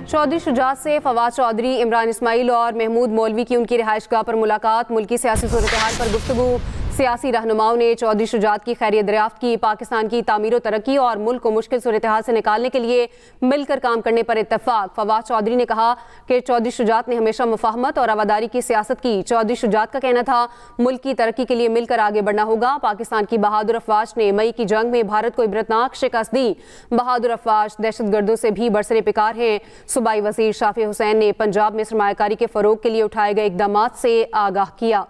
चौधरी शुजात से फवाद चौधरी, इमरान इस्माइल और महमूद मौलवी की उनकी रिहाइशगाह पर मुलाकात। मुल्की सियासी सूरत-ए-हाल पर गुफ्तगू। सियासी रहनुमाओं ने चौधरी शुजात की खैरियत दरियाफ्त की। पाकिस्तान की तामीर तरक्की और मुल्क को मुश्किल सूरत-ए-हाल से निकालने के लिए मिलकर काम करने पर इत्तफाक। फवाद चौधरी ने कहा कि चौधरी शुजात ने हमेशा मुफाहमत और रवादारी की सियासत की। चौधरी शुजात का कहना था मुल्क की तरक्की के लिए मिलकर आगे बढ़ना होगा। पाकिस्तान की बहादुर अफवाज ने मई की जंग में भारत को इबरतनाक शिकस्त दी। बहादुर अफवाज दहशतगर्दों से भी बरसरे पिकार हैं। सूबाई वजीर शाफी हुसैन ने पंजाब में सरमायाकारी के फरोग के लिए उठाए गए इकदाम से आगाह किया।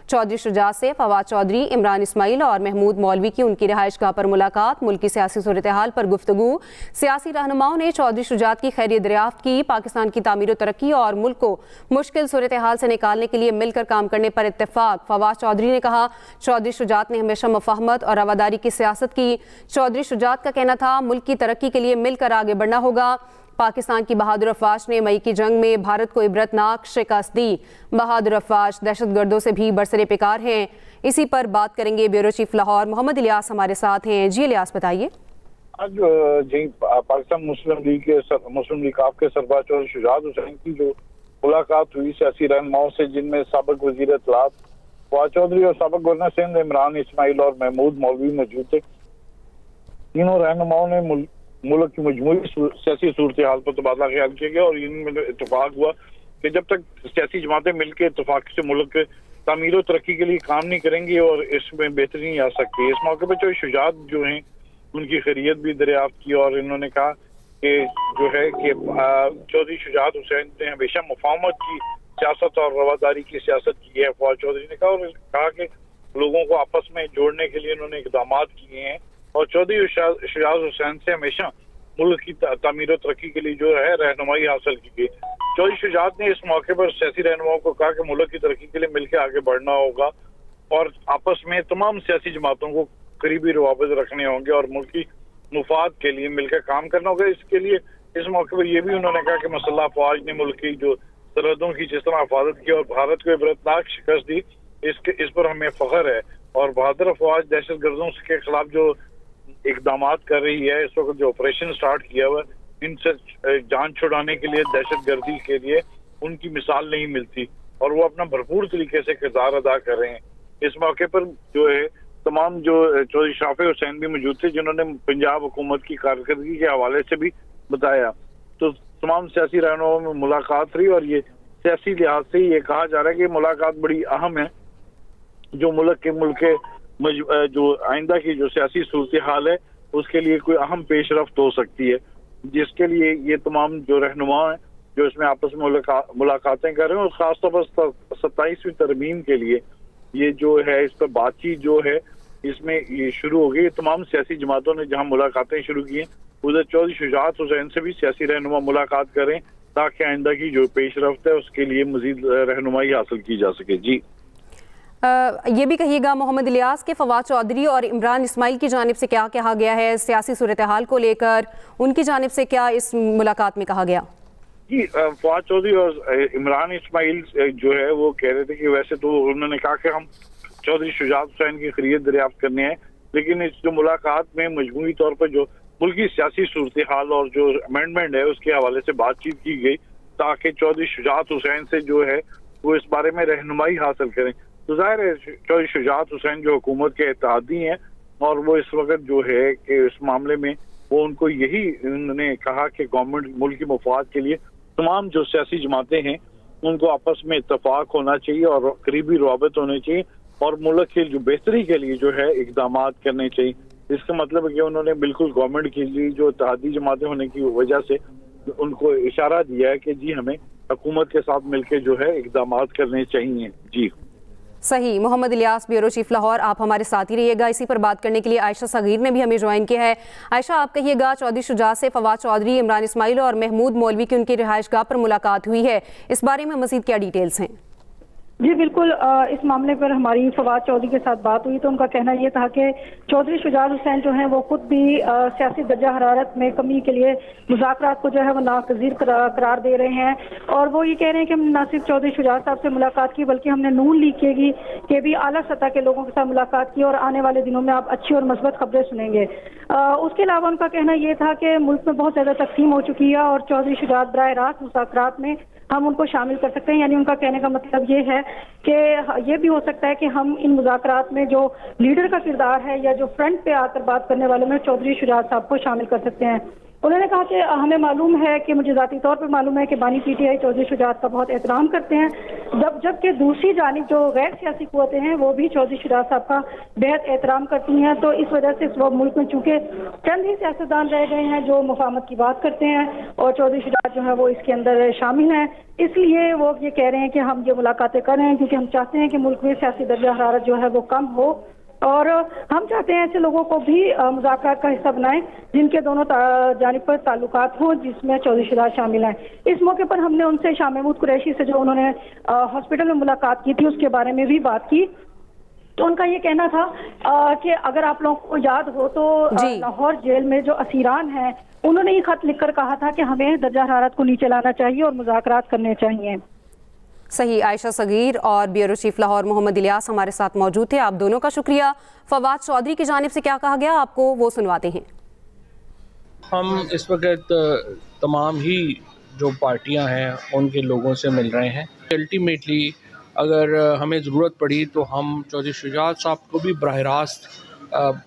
चौधरी शुजात से फवाद चौधरी, इमरान इस्माइल और महमूद मौलवी की उनकी रिहाइशगाह पर मुलाकात। मुल्क की सियासी सूरत-ए-हाल पर गुफ्तगू। सियासी रहनुमाओं ने चौधरी शुजात की खैरियत दरियाफ्त की। पाकिस्तान की तामीर तरक्की और मुल्क को मुश्किल सूरत-ए-हाल से निकालने के लिए मिलकर काम करने पर इत्तफाक। फवाद चौधरी ने कहा चौधरी शुजात ने हमेशा मुफाहमत और रवादारी की सियासत की। चौधरी शुजात का कहना था मुल्क की तरक्की के लिए मिलकर आगे बढ़ना होगा। पाकिस्तान की बहादुर अफवाज ने मई की जंग में भारत को इबरतनाक शिकस्त दी। बहादुर अफवाज दहशतगर्दों से भी बरसरे पिकार हैं। इसी पर बात करेंगे ब्यूरो चीफ लाहौर मोहम्मद इलियास हमारे साथ हैं। जी इलियास, बताइए। आज जी पाकिस्तान मुस्लिम लीग काफ के सरबराह चौधरी शुजात हुसैन की जो मुलाकात हुई सियासी रहनुमाओं से, जिनमें साबिक वजीर इत्तलात फवाद चौधरी और साबिक गवर्नर सिंध इमरान इस्माइल और महमूद मौलवी मौजूद थे। तीनों रहनुमाओं ने मुल्क की मजमूई सियासी सूरत हाल पर तबादला ख्याल किया गया और इनमें इतफाक हुआ कि जब तक सियासी जमातें मिलकर इतफाक से मुल्क के तामीर तरक्की के लिए काम नहीं करेंगी और इसमें बेहतरी नहीं आ सकती। इस मौके पर चौधरी शुजात जो हैं उनकी खैरियत भी दरियाफ्त की और इन्होंने कहा कि जो है कि चौधरी शुजात हुसैन ने हमेशा मुफाहमत की सियासत और रवादारी की सियासत की है। फवाद चौधरी ने कहा कि लोगों को आपस में जोड़ने के लिए उन्होंने इकदाम किए हैं और चौधरी शुजात हुसैन से हमेशा मुल्क की तामीर तरक्की के लिए जो है रहनुमाई हासिल की गई। चौधरी शुजात ने इस मौके पर सियासी रहनुमाओं को कहा कि मुल्क की तरक्की के लिए मिलकर आगे बढ़ना होगा और आपस में तमाम सियासी जमातों को करीबी रवाबित रखने होंगे और मुल्क की मुफाद के लिए मिलकर काम करना होगा। इसके लिए इस मौके पर यह भी उन्होंने कहा कि मसल्लह अफवाज ने मुल्क की जो सरहदों की जिस तरह हिफाजत की और भारत को इबरतनाक शिकस्त दी, इस पर हमें फख्र है। और बहादुर अफवाज दहशतगर्दों के खिलाफ जो इकदाम कर रही है, इस वक्त जो ऑपरेशन स्टार्ट किया हुआ इनसे जान छुड़ाने के लिए, दहशतगर्दी के लिए उनकी मिसाल नहीं मिलती और वो अपना भरपूर तरीके से किरदार अदा कर रहे हैं। इस मौके पर जो है तमाम जो चौधरी शाफी हुसैन भी मौजूद थे, जिन्होंने पंजाब हुकूमत की कारकर्दगी के हवाले से भी बताया। तो तमाम सियासी रहनुमाओं में मुलाकात रही और ये सियासी लिहाज से ये कहा जा रहा है कि मुलाकात बड़ी अहम है, जो मुल्क के जो आइंदा की जो सियासी सूरत हाल है उसके लिए कोई अहम पेशरफ्त हो सकती है, जिसके लिए ये तमाम जो रहनुमा हैं जो इसमें आपस में मुलाकातें कर रहे हैं और खासतौर पर 27वीं तरमीम के लिए ये जो है इस पर बातचीत जो है इसमें ये शुरू हो गई। तमाम सियासी जमातों ने जहां मुलाकातें शुरू की हैं, उधर चौधरी शुजात हुसैन से भी सियासी रहनुमा मुलाकात करें ताकि आइंदा की जो पेशरफ्त है उसके लिए मजीद रहनुमाई हासिल की जा सके। जी ये भी कहिएगा मोहम्मद इलियास के फवाद चौधरी और इमरान इस्माइल की जानिब से क्या कहा गया है सियासी सूरत हाल को लेकर, उनकी जानिब से क्या इस मुलाकात में कहा गया? जी फवाद चौधरी और इमरान इस्माइल जो है वो कह रहे थे कि वैसे तो उन्होंने कहा कि हम चौधरी शुजात हुसैन की खैरियत दरियाफ्त करने हैं, लेकिन इस जो मुलाकात में मजमूई तौर पर जो मुल्की सियासी सूरत हाल और जो अमेंडमेंट है उसके हवाले से बातचीत की गई ताकि चौधरी शुजात हुसैन से जो है वो इस बारे में रहनुमाई हासिल करें। तो जाहिर है चौधरी शुजात हुसैन जो हुकूमत के इत्तेहादी हैं और वो इस वक्त जो है कि इस मामले में वो उनको यही उन्होंने कहा कि गवर्नमेंट मुल्क की मुफाद के लिए तमाम जो सियासी जमातें हैं उनको आपस में इत्तफाक होना चाहिए और करीबी रवाबत होने चाहिए और मुल्क की जो बेहतरी के लिए जो है इकदाम करने चाहिए। इसका मतलब है कि उन्होंने बिल्कुल गवर्नमेंट के लिए जो इत्तेहादी जमातें होने की वजह से उनको इशारा दिया है कि जी हमें हुकूमत के साथ मिलकर जो है इकदाम करने चाहिए। जी सही। मोहम्मद इलियास, ब्यूरो चीफ लाहौर, आप हमारे साथ ही रहिएगा। इसी पर बात करने के लिए आयशा सगीर ने भी हमें ज्वाइन किया है। आयशा, आप कहिएगा चौधरी शुजात से फवाद चौधरी, इमरान इस्माइल और महमूद मौलवी की उनकी रिहाइशगाह पर मुलाकात हुई है, इस बारे में मजीद क्या डिटेल्स हैं? जी बिल्कुल, इस मामले पर हमारी फवाद चौधरी के साथ बात हुई तो उनका कहना ये था कि चौधरी शुजात हुसैन जो हैं वो खुद भी सियासी दर्जा हरारत में कमी के लिए मुज़ाकरात को जो है वो नागज़ीर करार दे रहे हैं। और वो ये कह रहे हैं कि हम न सिर्फ चौधरी शुजात साहब से मुलाकात की बल्कि हमने नून लीग के भी आला सतह के लोगों के साथ मुलाकात की और आने वाले दिनों में आप अच्छी और मस्बत खबरें सुनेंगे। उसके अलावा उनका कहना ये था कि मुल्क में बहुत ज़्यादा तकसीम हो चुकी है और चौधरी शुजात बराह रास्त मुज़ाकरात में हम उनको शामिल कर सकते हैं। यानी उनका कहने का मतलब ये है कि ये भी हो सकता है कि हम इन मुज़ाकरात में जो लीडर का किरदार है या जो फ्रंट पे आकर बात करने वालों में चौधरी शुजात साहब को शामिल कर सकते हैं। उन्होंने कहा कि हमें मालूम है कि मुझे ज़ाती तौर पर मालूम है कि बानी पीटीआई चौधरी शुजात का बहुत एहतराम करते हैं, जबकि दूसरी जानिब जो गैर सियासी कुव्वतें हैं वो भी चौधरी शुजात साहब का बेहद एहतराम करती हैं। तो इस वजह से इस वक्त मुल्क में चूंकि चंद ही सियासतदान रह गए हैं जो मुफाहमत की बात करते हैं और चौधरी शुजात जो है वो इसके अंदर शामिल हैं, इसलिए वो ये कह रहे हैं कि हम ये मुलाकातें कर रहे हैं क्योंकि हम चाहते हैं कि मुल्क में सियासी दर्जा हरारत जो है वो कम हो और हम चाहते हैं ऐसे लोगों को भी मुज़ाकरात का हिस्सा बनाएं जिनके दोनों जानिब पर ताल्लुकात हों, जिसमें चौधरी शुजात शामिल हैं। इस मौके पर हमने उनसे शाह महमूद कुरैशी से जो उन्होंने हॉस्पिटल में मुलाकात की थी उसके बारे में भी बात की। तो उनका ये कहना था कि अगर आप लोगों को याद हो तो लाहौर जेल में जो असीरान हैं उन्होंने ये खत लिखकर कहा था कि हमें दर्जा हरारत को नीचे लाना चाहिए और मुज़ाकरात करने चाहिए। सही। आयशा सगीर और ब्यूरो चीफ लाहौर मोहम्मद इलियास हमारे साथ मौजूद थे। आप दोनों का शुक्रिया। फवाद चौधरी की जानिब से क्या कहा गया आपको वो सुनवाते हैं। हम इस वक्त तमाम ही जो पार्टियां हैं उनके लोगों से मिल रहे हैं। अल्टीमेटली अगर हमें ज़रूरत पड़ी तो हम चौधरी शुजात साहब को भी बराह रास्त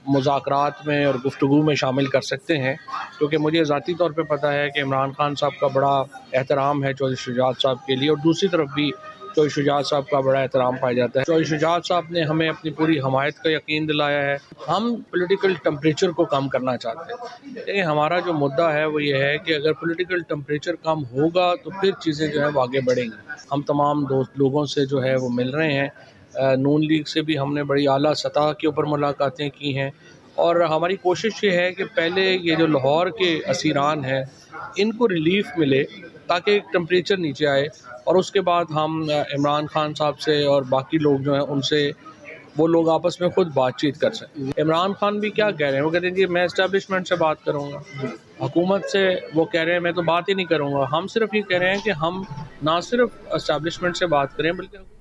मुज़ाकरात में और गुफ्तगू में शामिल कर सकते हैं, क्योंकि मुझे ज़ाती तौर पे पता है कि इमरान खान साहब का बड़ा एहतराम है चौधरी शुजात साहब के लिए और दूसरी तरफ भी चौधरी शुजात साहब का बड़ा एहतराम पाया जाता है। चौधरी शुजात साहब ने हमें अपनी पूरी हमायत का यकीन दिलाया है। हम पॉलिटिकल टेम्परेचर को कम करना चाहते हैं, लेकिन हमारा जो मुद्दा है वो ये है कि अगर पॉलिटिकल टेम्परेचर कम होगा तो फिर चीज़ें जो है वो आगे बढ़ेंगी। हम तमाम दोस्त लोगों से जो है वो मिल रहे हैं। नून लीग से भी हमने बड़ी आला सतह के ऊपर मुलाकातें की हैं और हमारी कोशिश ये है कि पहले ये जो लाहौर के असीरान हैं इनको रिलीफ मिले ताकि टेम्परेचर नीचे आए और उसके बाद हम इमरान खान साहब से और बाकी लोग जो हैं उनसे वो लोग आपस में खुद बातचीत कर सकें। इमरान खान भी क्या कह रहे हैं, वो कहते हैं कि मैं इस्टेब्लिशमेंट से बात करूँगा, हुकूमत से वो कह रहे हैं मैं तो बात ही नहीं करूँगा। हम सिर्फ ये कह रहे हैं कि हम ना सिर्फ इस्टेब्लिशमेंट से बात करें बल्कि